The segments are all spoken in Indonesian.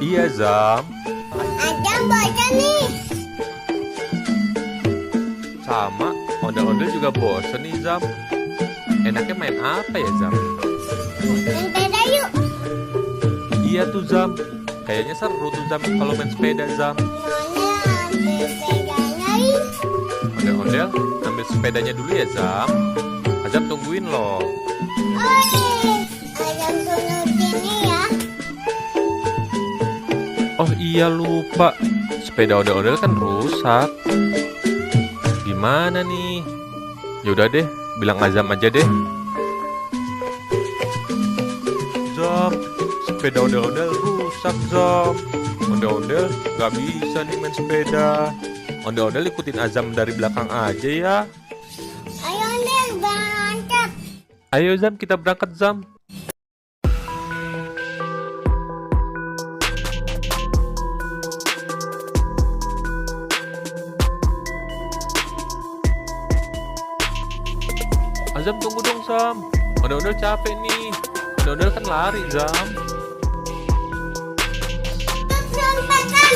Iya, Zam. Adam bosan nih. Sama, ondel-ondel juga bosen nih, Zam. Enaknya main apa ya, Zam? Main sepeda yuk. Iya tuh, Zam. Kayaknya seru tuh, Zam, kalau main sepeda, Zam. Mana ambil sepedanya yuk. Ondel-ondel, ambil sepedanya dulu ya, Zam. Azam tungguin loh. Adam tunggu sini ya. Oh iya, lupa. Sepeda ondel-ondel kan rusak. Gimana nih? Yaudah deh, bilang Azam aja deh. Zam, sepeda ondel-ondel rusak, Zam. Ondel-ondel gak bisa nih main sepeda. Ondel-ondel ikutin Azam dari belakang aja ya. Ayo Ondel, berangkat. Ayo Zam, kita berangkat Zam. Azam tunggu dong Zam. Ondel-ondel capek nih. Ondel-ondel kan lari Zam. Cepetan.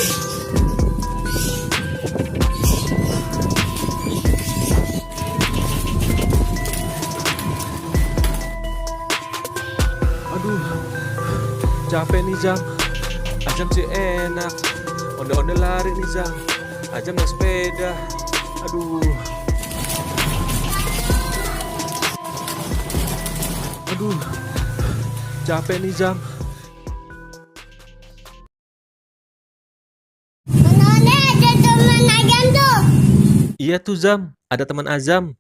Aduh, capek nih Zam. Azam sih enak. Ondel-ondel lari nih Zam. Azam naik sepeda. Aduh. Aduh, capek nih Zam. Ondel ada teman Adam tuh. Iya tuh Zam, ada teman Azam.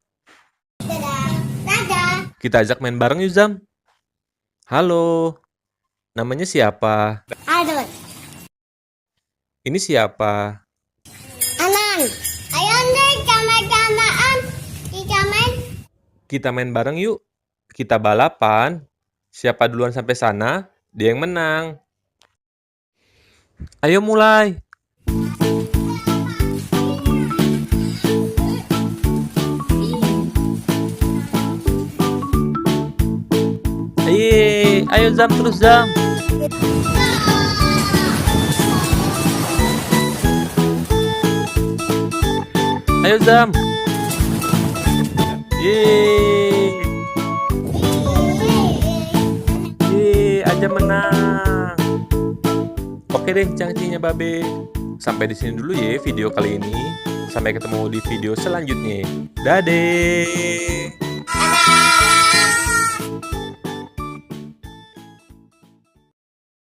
Dadah. Kita ajak main bareng yuk Zam. Halo, namanya siapa? Aduh, Ini siapa? Aman. Ayo Ondel, sama-samaan. Kita main. Kita main bareng yuk. Kita balapan. Siapa duluan sampai sana, dia yang menang. Ayo mulai. Ayo Zam, terus Zam. Ayo Zam. Aja menang. Oke deh, cangcinya Babe. Sampai di sini dulu ya video kali ini. Sampai ketemu di video selanjutnya. Dadah. Dadah.